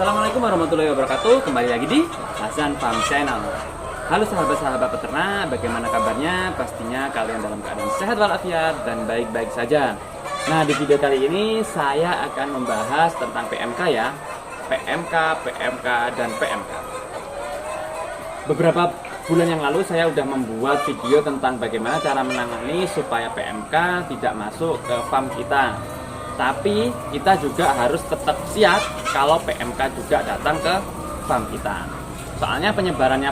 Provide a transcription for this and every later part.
Assalamualaikum warahmatullahi wabarakatuh. Kembali lagi di Hasan Farm Channel. Halo sahabat-sahabat peternak, bagaimana kabarnya? Pastinya kalian dalam keadaan sehat walafiat dan baik-baik saja. Nah, di video kali ini saya akan membahas tentang PMK ya. PMK, dan PMK. Beberapa bulan yang lalu saya sudah membuat video tentang bagaimana cara menangani supaya PMK tidak masuk ke farm kita. Tapi kita juga harus tetap siap kalau PMK juga datang ke farm kita. Soalnya penyebarannya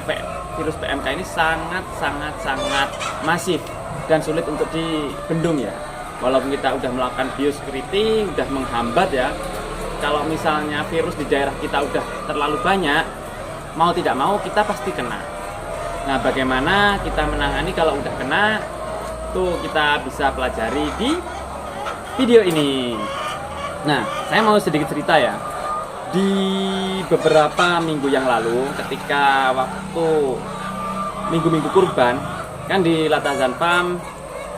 virus PMK ini sangat masif dan sulit untuk dibendung ya. Walaupun kita udah melakukan biosecurity, udah menghambat ya. Kalau misalnya virus di daerah kita udah terlalu banyak, mau tidak mau kita pasti kena. Nah, bagaimana kita menangani kalau udah kena? Tuh kita bisa pelajari di video ini. Nah, saya mau sedikit cerita ya. Di beberapa minggu yang lalu, ketika waktu minggu-minggu kurban, kan di Latazan Farm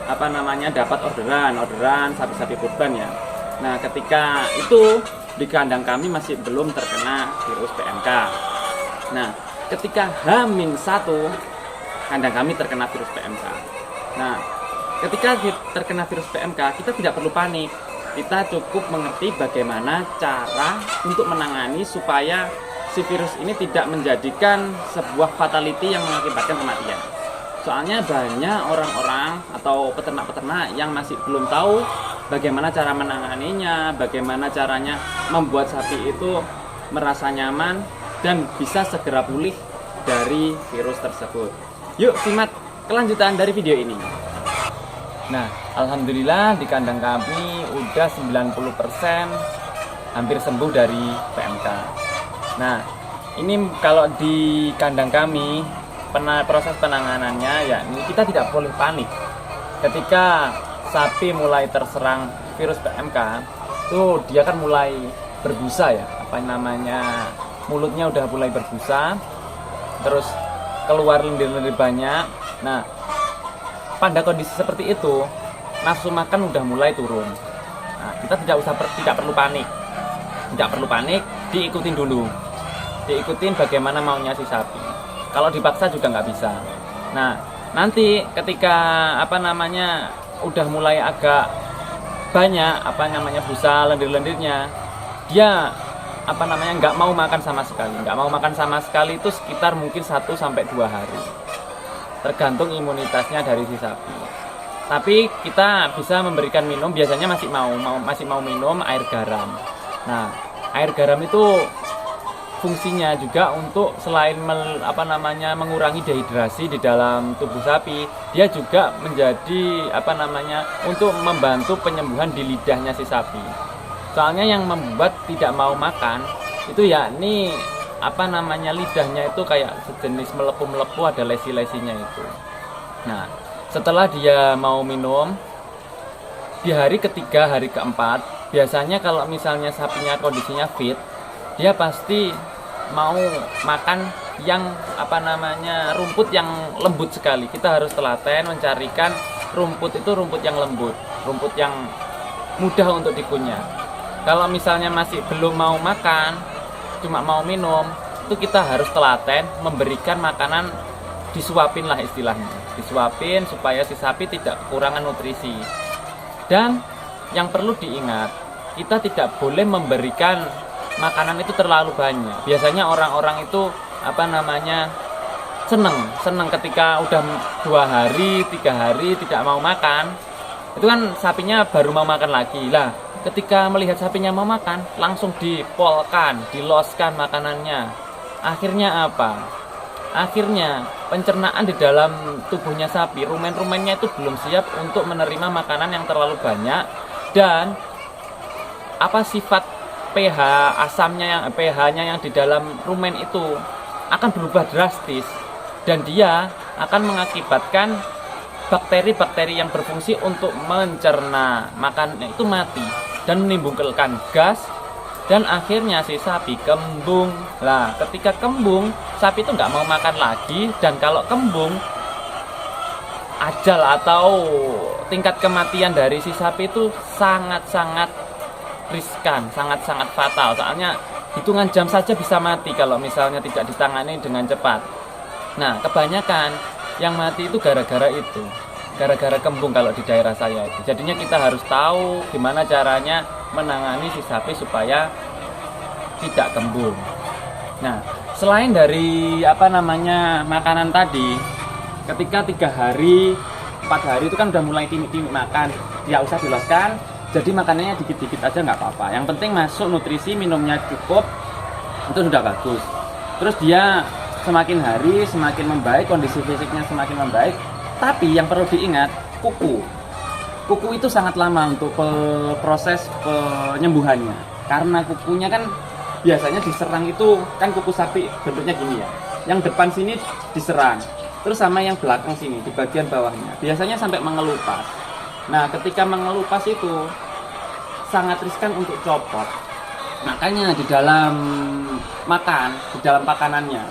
dapat orderan sapi-sapi kurban ya. Nah, ketika itu di kandang kami masih belum terkena virus PMK. Nah, ketika H-1 kandang kami terkena virus PMK. Nah, ketika terkena virus PMK, kita tidak perlu panik. Kita cukup mengerti bagaimana cara untuk menangani supaya si virus ini tidak menjadikan sebuah fatality yang mengakibatkan kematian. Soalnya banyak orang-orang atau peternak-peternak yang masih belum tahu bagaimana cara menanganinya, bagaimana caranya membuat sapi itu merasa nyaman dan bisa segera pulih dari virus tersebut. Yuk simak kelanjutan dari video ini. Nah, alhamdulillah di kandang kami udah 90% hampir sembuh dari PMK. Nah, ini kalau di kandang kami proses penanganannya ya kita tidak boleh panik. Ketika sapi mulai terserang virus PMK, tuh dia kan mulai berbusa ya, mulutnya udah mulai berbusa, terus keluar lendir-lendir banyak. Nah, pada kondisi seperti itu, nafsu makan udah mulai turun. Nah, kita tidak perlu panik, diikutin dulu. Diikutin bagaimana maunya si sapi. Kalau dipaksa juga nggak bisa. Nah, nanti ketika udah mulai agak banyak busa lendir-lendirnya, dia nggak mau makan sama sekali. Nggak mau makan sama sekali itu sekitar mungkin 1-2 hari. Tergantung imunitasnya dari si sapi. Tapi kita bisa memberikan minum, biasanya masih mau minum air garam. Nah, air garam itu fungsinya juga untuk selain mengurangi dehidrasi di dalam tubuh sapi, dia juga menjadi untuk membantu penyembuhan di lidahnya si sapi. Soalnya yang membuat tidak mau makan itu yakni lidahnya itu kayak sejenis melepuh-melepuh, ada lesi-lesinya itu. Nah, setelah dia mau minum di hari ketiga, hari keempat, biasanya kalau misalnya sapinya kondisinya fit, dia pasti mau makan yang rumput yang lembut sekali. Kita harus telaten mencarikan rumput yang lembut, rumput yang mudah untuk dikunyah. Kalau misalnya masih belum mau makan, cuma mau minum, itu kita harus telaten memberikan makanan, disuapin lah istilahnya, disuapin supaya si sapi tidak kekurangan nutrisi. Dan yang perlu diingat, kita tidak boleh memberikan makanan itu terlalu banyak. Biasanya orang-orang itu seneng ketika udah 2 hari, 3 hari tidak mau makan, itu kan sapinya baru mau makan lagi lah. Ketika melihat sapinya mau makan, langsung dipolkan, diloskan makanannya. Akhirnya apa? Akhirnya pencernaan di dalam tubuhnya sapi, rumen-rumennya itu belum siap untuk menerima makanan yang terlalu banyak, dan sifat pH asamnya pH-nya yang di dalam rumen itu akan berubah drastis, dan dia akan mengakibatkan bakteri-bakteri yang berfungsi untuk mencerna makanan itu mati dan menimbulkan gas, dan akhirnya si sapi kembung. Lah, ketika kembung, sapi itu nggak mau makan lagi, dan kalau kembung, ajal atau tingkat kematian dari si sapi itu sangat-sangat riskan, sangat-sangat fatal. Soalnya hitungan jam saja bisa mati kalau misalnya tidak ditangani dengan cepat. Nah, kebanyakan yang mati itu gara-gara itu, gara-gara kembung kalau di daerah saya itu. Jadinya kita harus tahu gimana caranya menangani si sapi supaya tidak kembung. Nah, selain dari makanan tadi, ketika 3 hari 4 hari itu kan udah mulai timik-timik makan, ya usah diloskan, jadi makanannya dikit-dikit aja nggak apa-apa. Yang penting masuk nutrisi, minumnya cukup, itu sudah bagus. Terus dia semakin hari semakin membaik, kondisi fisiknya semakin membaik. Tapi yang perlu diingat, kuku itu sangat lama untuk proses penyembuhannya, karena kukunya kan biasanya diserang itu kan kuku sapi bentuknya gini ya, yang depan sini diserang, terus sama yang belakang sini di bagian bawahnya biasanya sampai mengelupas. Nah, ketika mengelupas itu sangat riskan untuk copot. Makanya di dalam makanannya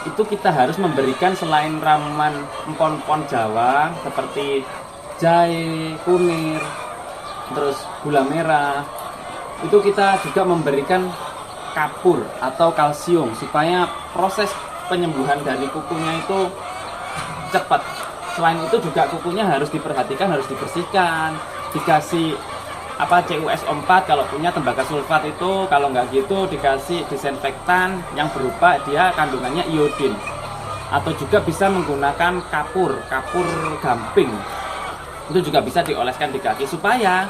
itu kita harus memberikan selain ramuan empon-empon Jawa seperti jahe, kunir, terus gula merah, itu kita juga memberikan kapur atau kalsium supaya proses penyembuhan dari kukunya itu cepat. Selain itu juga kukunya harus diperhatikan, harus dibersihkan, dikasih CuSO4 kalau punya tembaga sulfat itu, kalau nggak gitu dikasih disinfektan yang berupa dia kandungannya iodin, atau juga bisa menggunakan kapur gamping, itu juga bisa dioleskan di kaki supaya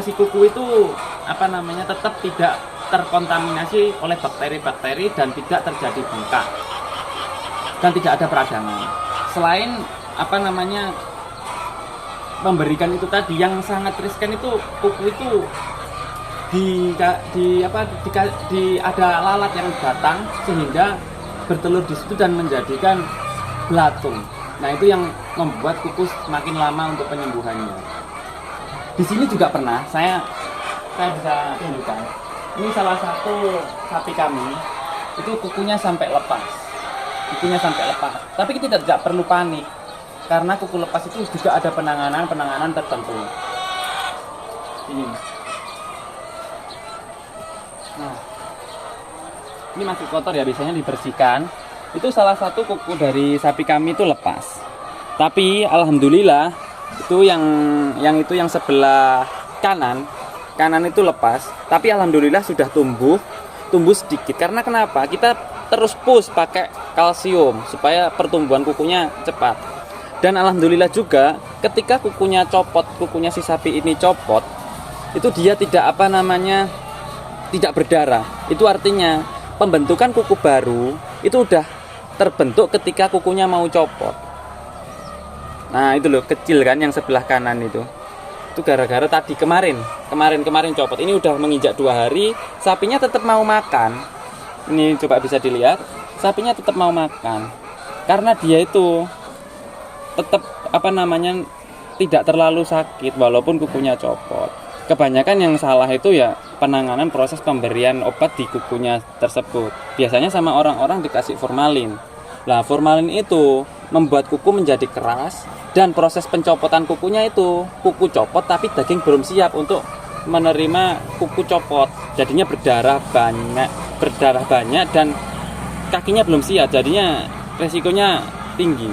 si kuku itu tetap tidak terkontaminasi oleh bakteri-bakteri dan tidak terjadi bengkak dan tidak ada peradangan. Selain memberikan itu tadi, yang sangat riskan itu kuku itu ada lalat yang datang sehingga bertelur di situ dan menjadikan belatung. Nah, itu yang membuat kuku semakin lama untuk penyembuhannya. Di sini juga pernah saya bisa tunjukkan. Ini salah satu sapi kami, itu kukunya sampai lepas. Tapi kita tidak perlu panik, karena kuku lepas itu juga ada penanganan tertentu. Ini. Nah, ini masih kotor ya, biasanya dibersihkan. Itu salah satu kuku dari sapi kami itu lepas. Tapi alhamdulillah itu yang sebelah kanan itu lepas, tapi alhamdulillah sudah tumbuh sedikit. Karena kenapa? Kita terus push pakai kalsium supaya pertumbuhan kukunya cepat. Dan alhamdulillah juga ketika kukunya si sapi ini copot, itu dia tidak tidak berdarah. Itu artinya pembentukan kuku baru itu udah terbentuk ketika kukunya mau copot. Nah, itu loh, kecil kan yang sebelah kanan itu gara-gara tadi kemarin copot. Ini udah menginjak 2 hari, sapinya tetap mau makan. Ini coba bisa dilihat, sapinya tetap mau makan karena dia itu tetap tidak terlalu sakit walaupun kukunya copot. Kebanyakan yang salah itu ya penanganan proses pemberian obat di kukunya tersebut. Biasanya sama orang-orang dikasih formalin. Nah, formalin itu membuat kuku menjadi keras, dan proses pencopotan kukunya itu kuku copot tapi daging belum siap untuk menerima kuku copot. Jadinya berdarah banyak dan kakinya belum siap, jadinya resikonya tinggi.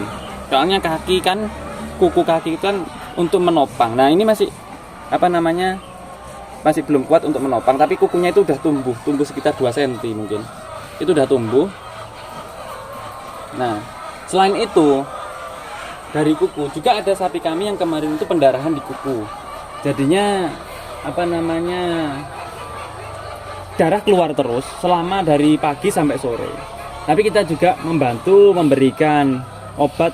Soalnya kuku kaki kan untuk menopang. Nah, ini masih masih belum kuat untuk menopang, tapi kukunya itu udah tumbuh sekitar 2 cm mungkin. Itu udah tumbuh. Nah, selain itu dari kuku juga ada sapi kami yang kemarin itu pendarahan di kuku. Jadinya darah keluar terus selama dari pagi sampai sore. Tapi kita juga membantu memberikan obat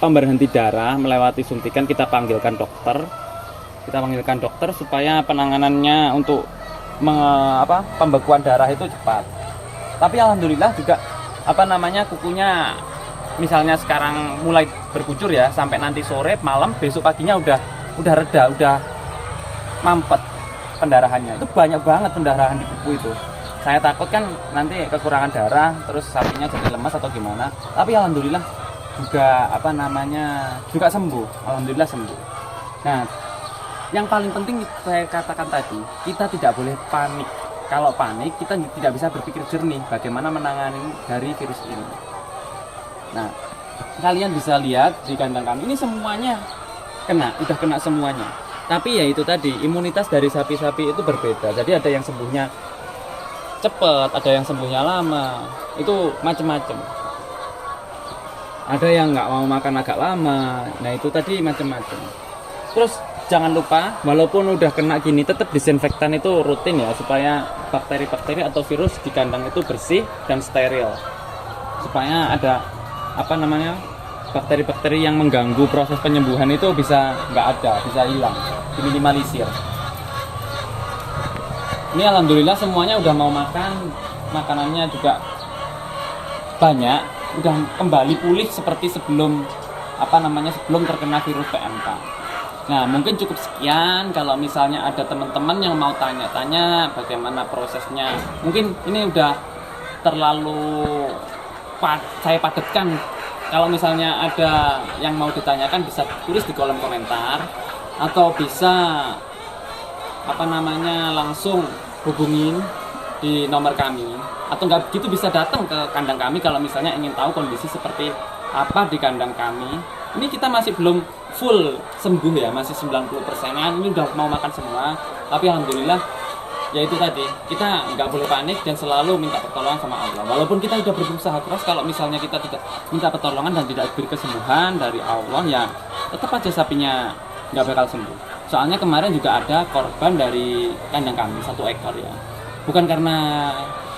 pemberhenti darah melewati suntikan. Kita panggilkan dokter supaya penanganannya untuk pembekuan darah itu cepat. Tapi alhamdulillah juga kukunya misalnya sekarang mulai berkucur ya, sampai nanti sore malam besok paginya udah reda, udah mampet pendarahannya. Itu banyak banget pendarahan di kuku itu. Saya takut kan nanti kekurangan darah terus sapinya jadi lemas atau gimana. Tapi alhamdulillah juga juga sembuh. Alhamdulillah sembuh. Nah, Yang paling penting saya katakan tadi, kita tidak boleh panik. Kalau panik, kita tidak bisa berpikir jernih bagaimana menangani dari virus ini. Nah, kalian bisa lihat di kandang kami ini semuanya udah kena semuanya. Tapi ya itu tadi, imunitas dari sapi-sapi itu berbeda. Jadi ada yang sembuhnya cepat, ada yang sembuhnya lama, itu macam-macam. Ada yang nggak mau makan agak lama, nah itu tadi macam-macam. Terus jangan lupa, walaupun udah kena gini, tetap disinfektan itu rutin ya, supaya bakteri-bakteri atau virus di kandang itu bersih dan steril, supaya ada bakteri-bakteri yang mengganggu proses penyembuhan itu bisa nggak ada, bisa hilang, diminimalisir. Ini alhamdulillah semuanya udah mau makan, makanannya juga banyak, udah kembali pulih seperti sebelum sebelum terkena virus PMK. Nah, mungkin cukup sekian. Kalau misalnya ada teman-teman yang mau tanya-tanya bagaimana prosesnya, mungkin ini udah terlalu saya padatkan. Kalau misalnya ada yang mau ditanyakan bisa tulis di kolom komentar, atau bisa langsung hubungin di nomor kami, atau nggak begitu bisa datang ke kandang kami kalau misalnya ingin tahu kondisi seperti apa di kandang kami. Ini kita masih belum full sembuh ya, masih 90%-an, ini udah mau makan semua. Tapi alhamdulillah, ya itu tadi, kita nggak boleh panik dan selalu minta pertolongan sama Allah. Walaupun kita udah berusaha keras, kalau misalnya kita tidak minta pertolongan dan tidak diberi kesembuhan dari Allah, ya tetap aja sapinya nggak bakal sembuh. Soalnya kemarin juga ada korban dari kandang kami, 1 ekor ya. Bukan karena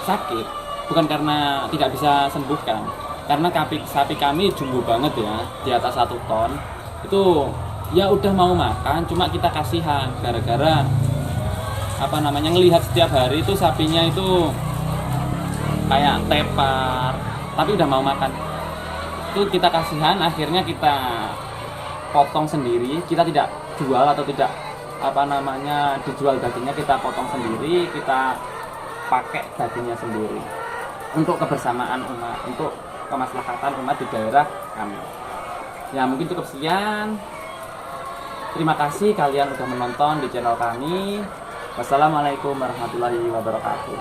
sakit, bukan karena tidak bisa sembuhkan, karena sapi kami jumbo banget ya, di atas 1 ton. Itu ya udah mau makan, cuma kita kasihan gara-gara ngelihat setiap hari itu sapinya itu kayak tepar, tapi udah mau makan. Itu kita kasihan, akhirnya kita potong sendiri. Kita tidak jual atau tidak dijual dagingnya, kita potong sendiri, kita pakai dagingnya sendiri untuk kebersamaan umat, untuk kemaslahatan umat di daerah kami. Ya mungkin cukup sekian. Terima kasih kalian sudah menonton di channel kami. Wassalamualaikum warahmatullahi wabarakatuh.